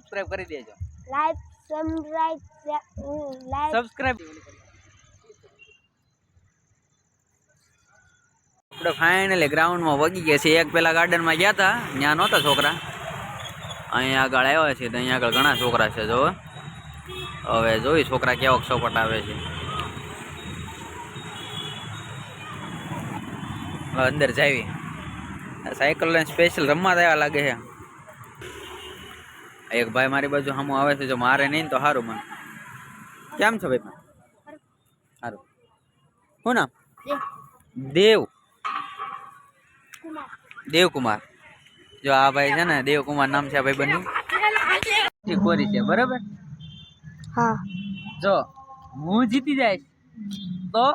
Subscribe કરી દેજો. Like subscribe. આપણે ફાઇનલી ગ્રાઉન્ડમાં વગી ગયા છે. એક પેલા ગાર્ડનમાં ગયા હતા, ત્યાં નહોતા છોકરા, અહીંયા આગળ આવ્યા છે તો અહીંયા આગળ ઘણા છોકરા છે. જો હવે જોઈ છોકરા કેવો સપોર્ટ આવે છે. અંદર જાવી સાયકલ લઈને સ્પેશિયલ રમવા આવ્યા લાગે છે. એક ભાઈ મારી બાજુ સામું આવે છે, જો મારે નહીં તો સારું. મને કેમ છો ભાઈ? સારું. શું નામ? દેવકુમાર. જો આ ભાઈ છે ને દેવકુમાર નામ છે ભાઈ બન્યું કોરી છે. બરાબર. હા. જો હું જીતી જાય તો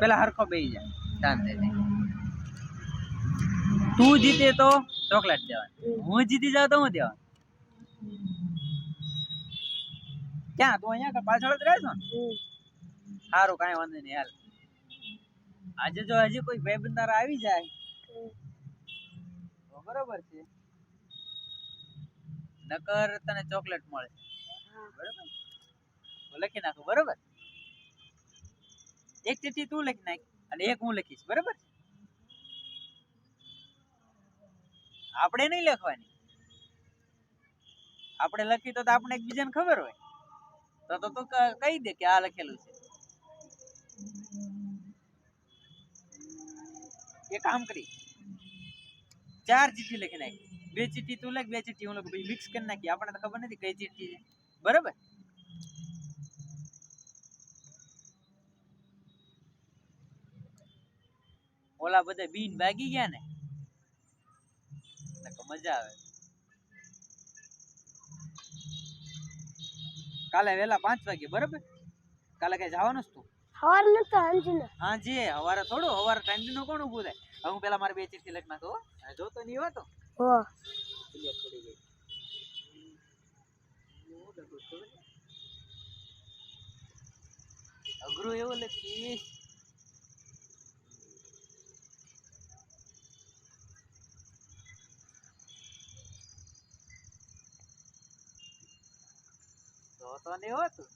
પેલા હરખો બેસી જાય શાંતિ. તું જીતે તો ચોકલેટ દેવાની, હું જીતી જાવ તો હું દેવાનું. ક્યાં તું અહીંયા પાછળ જ રહે છો ને? સારું, કાંઈ વાંધો નહીં. હાલ આજે જો હજી કોઈ ભાઈબંધ તારા આવી જાય તો બરોબર છે, નકર તને ચોકલેટ મળે. બરોબર, લખી નાખું. બરોબર, એક ચિઠ્ઠી તું લખી નાખ અને એક હું લખીશ. બરોબર, આપણે નહીં લખવાની. આપણે લખી તો આપણે એકબીજાને ખબર હોય તો તું કહી દે કે આ લખેલું છે. એક કામ કરી, 4 ચિઠ્ઠી લખી નાખી. 2 ચિઠ્ઠી તું લખ, 2 ચિઠ્ઠી હું લખું. મિક્સ કરી નાખી. આપણને તો ખબર નથી કઈ ચિઠ્ઠી છે. બરોબર, ઓલા બધા બીન ભાગી ગયા ને, મજા આવે. કાલે વેલા 5 વાગે. બરોબર, કાલે કઈ જવાનું છે તું? હવાર નતો હાંજનો. હાંજે હવારે થોડું, હવારે ટાઈમ નો કોણ ઊભું થાય. હવે હું પેલા મારી 2 ચિઠ્ઠી લખ નાખો. જોતો નહીં હોય તો અઘરું એવું લખીશ. જોતો નહીં હોય તું.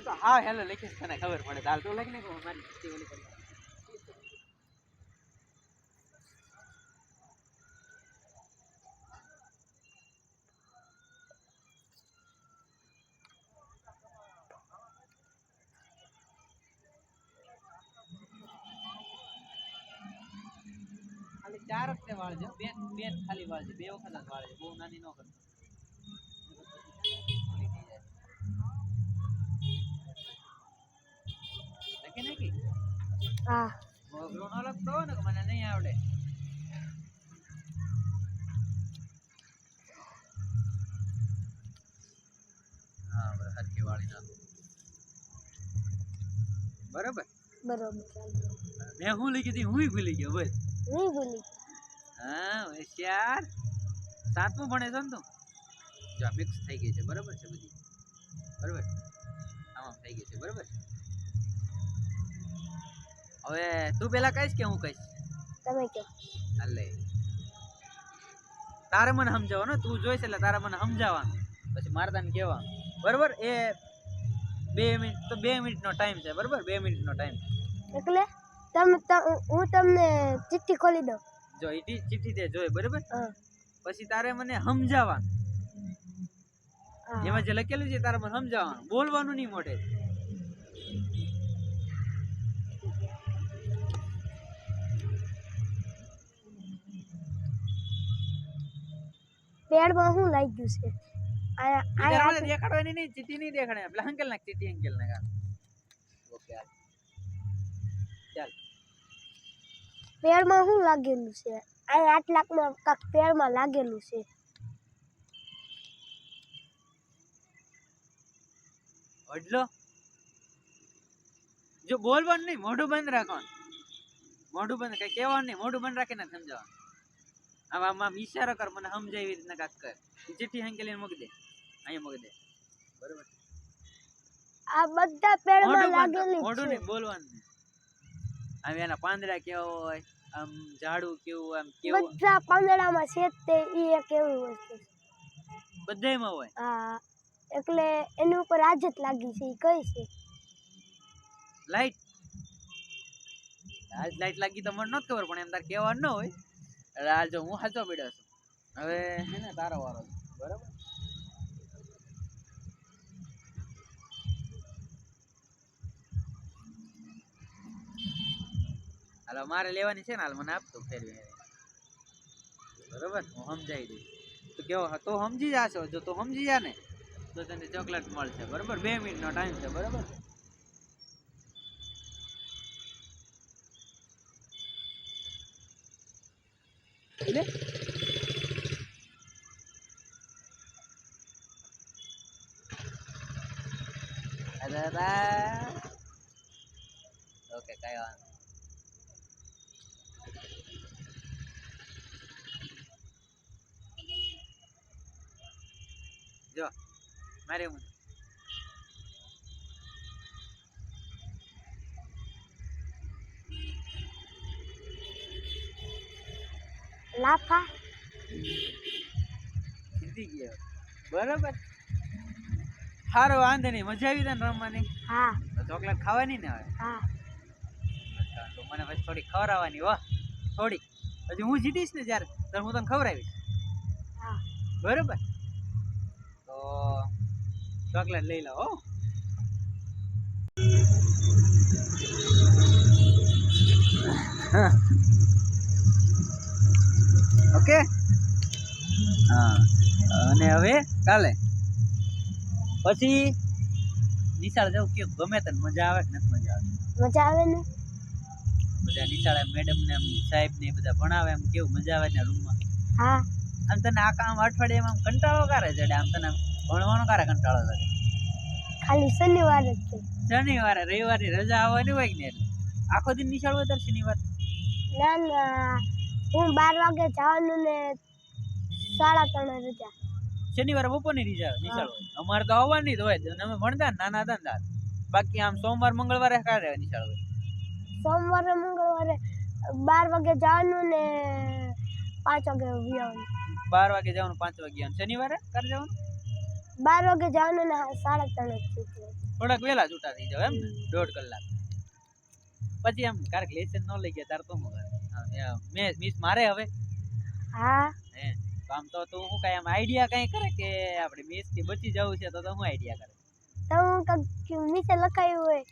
તો હા હેલો લખીશ, તને ખબર પડે. હાલ તું લખી નાખો. મારી ચિઠ્ઠી ઓલી કરી. ખાલી 4 વખતે વાળજો. બે ખાલી વાળજો. 2 વખત જ વાળજો. બહુ નાની ન કરતો. લખી નાખી. હા. અઘરું ન લખતો હોય ને, મને નહીં આવડે. હા, હરખી વાળી નાખો. બરોબર. મેં હું લખી હતી, હું ભૂલી ગયો. બોલ. હું ભૂલી. હા, હોશિયાર. 7મું ભણે છો ને તું? જો મિક્સ થઈ ગઈ છે. બરોબર છે બધી. બરોબર, આમ થઈ ગઈ છે. બરોબર, હવે તું પેલા કહીશ કે હું કહીશ? તમે કહો. હાલે, તારે મને સમજાવવાનું. તું જોઈશ એટલે તારે મને સમજાવવાનું, પછી મારે તને કહેવાનું. બરોબર, એ 2 મિનિટ તો 2 મિનિટનો ટાઈમ છે. બરોબર, 2 મિનિટનો ટાઈમ. એટલે હું તમને ચિઠ્ઠી ખોલી દઉં. જો એ ચિઠ્ઠી તે જોઈ. બરોબર, પછી તારે મને સમજાવવાનું. એમાં જે લખેલું છે તારે મને સમજાવવાનું, બોલવાનું નહીં મોઢે. પેડમાં શું લાગ્યું છે? દેખાડવાની નહીં, ચિઠ્ઠી નહીં દેખાડે. પેલા અંકેલ નાખ, ચિઠ્ઠી અંકેલ નાખ. ઓકે, ચાલ. પેડમાં શું લાગેલું છે? આ 8 લાખમાં કાક પેડમાં લાગેલું છે. અડલો. જો બોલવાનું નહીં, મોઢું બંધ રાખવાનું. મોઢું બંધ કઈ કહેવાનું નહીં, મોઢું બંધ રાખીને સમજાવવાનું. આમ આમ ઈશારો કર, મને સમજાય એવી રીતના કાંક કર. ચિઠ્ઠી હંકેલીને મૂકી દે, અહીંયા મૂકી દે, બરોબર. આ બધા પેડમાં લાગેલી મોઢું છે. નહીં બોલવાનું નહીં. આમ એના પાંદડા કેવા હોય, આમ ઝાડું કેવું, આમ કેવું બધા પાંદડામાં છે તે ઈ એક એવી વસ્તુ છે. બધાયમાં હોય. હા, એટલે એની ઉપર આજ જ લાગી છે. ઈ કઈ છે? લાઈટ. આજ લાઈટ લાગી તો મને નથી ખબર, પણ એમ તાર કહેવાનું ન હોય. એટલે આ જો હું સાચો પડ્યો છું. હવે હે ને તારો વારો છે, બરાબર. હાલો મારે લેવાની છે ને, હાલ મને આપતો ફેરવી, બરોબર. હું સમજાવી દઈશ. તો કેવો તો સમજી જાશો. જો તો સમજી જા ને તો તને ચોકલેટ મળશે, બરોબર. 2 મિનિટનો ટાઈમ છે, બરોબર. ઓકે, કઈ વાંધો. જો મારે હું લાફા જીતી ગયો, બરોબર. સારો વાંધો નહીં, મજા આવી તને રમવાની. હા તો ચોકલેટ ખાવાની ને હવે. હા તો મને પછી થોડી ખવડાવવાની હો, થોડી. પછી હું જીતીશ ને જ્યારે, તો હું તને ખવડાવીશ, હા બરોબર. તો ચોકલેટ લઈ લો હો. ઓકે. હા, અને હવે કાલે પછી નિશાળ જવું કેવું ગમે તને? મજા આવે કે નથી મજા આવે? મજા આવે ને. બધા નિશાળે મેડમ ને સાહેબ ને બધા ભણાવે, એમ કેવું મજા આવે ને રૂમમાં? હા. આમ તને આ કામ અઠવાડિયામાં આમ કંટાળો કરે છે? આમ તને ભણવાનો ક્યારે કંટાળો લાગે? ખાલી શનિવારે જ છે. શનિવારે રવિવારની રજા આવવાની હોય ને, એટલે આખો દિન નિશાળ હોય. શનિવાર ના ના, હું 12 વાગે જવાનું ને 3:30 રજા. શનિવારે બપોરની નિશાળ હોય. અમારે તો આવવાની જ હોય, અમે ભણતા ને નાના હતા ને. બાકી આમ સોમવાર મંગળવારે ક્યારે નિશાળ હોય? સોમવારે મંગળવારે 12 વાગે જવાનું ને 5 વાગે આવવાનું. 12 વાગે જવાનું, 5 વાગે આવવાનું. શનિવારે ક્યારે જવાનું? 12 વાગે જવાનું ને 3:30 છૂટવાનું. થોડાક વહેલા છૂટા થઈ જાવ એમ ને, 1.5 કલાક. પછી એમ ક્યારેક લેસન ન લઈ ગયા તાર તો મિસ મારે હવે. હા હે તો આમ તો તું શું કઈ આમ આઈડિયા કઈ કરે કે આપણે મિસ થી બચી જવું છે? તો હું આઈડિયા કરે? તો હું કંઈક નીચે લખાયું હોય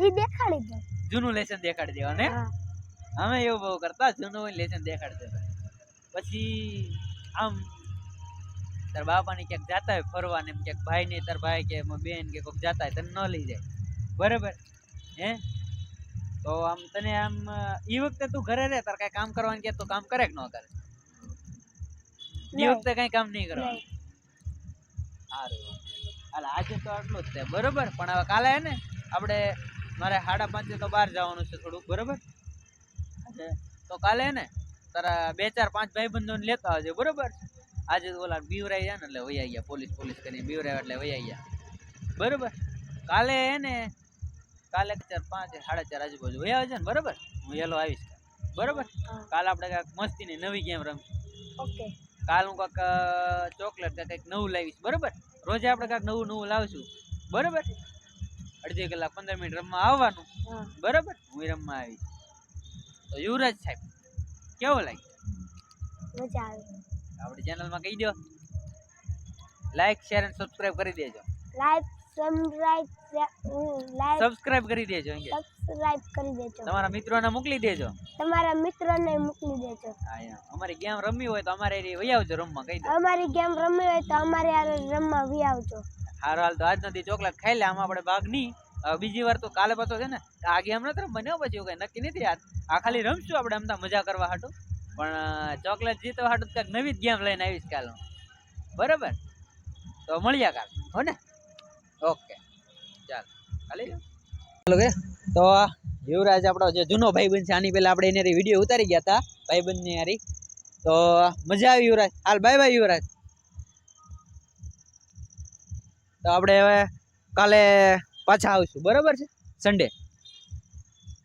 ઈ દેખાડી દઉં. જૂનું લેસન દેખાડી દેવા ને. હા અમે એવું બહુ કરતા, જૂનું લેસન દેખાડી દેતા. પછી આમ તાર બાપાની ક્યાંક જાતા હોય ફરવા ને, એમ ક્યાંક ભાઈ ને તાર ભાઈ કે બેન કે કોઈક જાતા હોય, તને ન લઈ જાય, બરાબર. હે તો આમ તને આમ ઈ વખતે તું ઘરે રહે, તાર કઈ કામ કરવાનું કે તો કામ કરે કે ન કરે? ઈ વખતે કઈ કામ નહીં કરવાનું. સારું, હાલ આજે તો આટલું જ છે, બરોબર. પણ હવે કાલે હે ને આપણે મારે 5:30 તો બહાર જવાનું છે થોડુંક, બરોબર. તો કાલે હે ને તારા 2 4 5 ભાઈબંધોને લેતા આવજે, બરોબર. આજે તો ઓલા બીવરાઈ જાય ને એટલે વૈયા ગયા, પોલીસ કરીને બીવરાય એટલે વૈયા ગયા, બરોબર. કાલે હે ને કાલે 4 5 4:30 આજુબાજુ વૈયા આવજે ને, બરોબર. હું યેલો આવીશ, બરોબર. કાલે આપણે કાંઈક મસ્તીની નવી ગેમ રમશું. ઓકે. કાલ હું કાંઈક ચોકલેટ કે કંઈક નવું લાવીશ, બરોબર. રોજે આપણે કાંઈક નવું લાવશું, બરોબર. 1.5 કલાક 15 મિનિટ રમવા આવવાનું, બરોબર. હું રમવા આવીશ. તો યુવરાજ સાહેબ કેવો લાગે? મજા આવે. આપણી ચેનલમાં કહી દો, લાઈક શેર અને સબસ્ક્રાઇબ કરી દેજો. સબસ્ક્રાઇબ કરી દેજો. સબસ્ક્રાઇબ કરી દેજો. તમારા મિત્રોને મોકલી દેજો. હા, અમારી ગેમ રમવી હોય તો અમારે વહી આવજો રમવા, કહી દો. અમારી ગેમ રમવી હોય તો અમારે રમવા વહી આવજો. હારો, હાલ તો આજ નથી ચોકલેટ ખાઈ લે. આમાં આપણે ભાગ નહીં. બીજી વાર તો કાલે પાછો છે ને આ ગેમ નથી રમવાની, પછી કઈ નક્કી નથી. આ ખાલી રમશું આપણે અમતા મજા કરવા હાટું. પણ ચોકલેટ જીતવા હાટું કંઈક નવી જ ગેમ લઈને આવીશ કાલ, બરોબર. તો મળ્યા કાલ, હો ને? ઓકે, ચાલ. ચાલો કે તો યુવરાજ આપણો જે જૂનો ભાઈબંધ છે, આની પહેલા આપણે એની વિડીયો ઉતારી ગયા હતા ભાઈબંધની હારી. તો મજા આવી યુવરાજ. હાલ બાય બાય યુવરાજ. તો આપણે હવે કાલે પાછા આવશું, બરોબર છે, સન્ડે.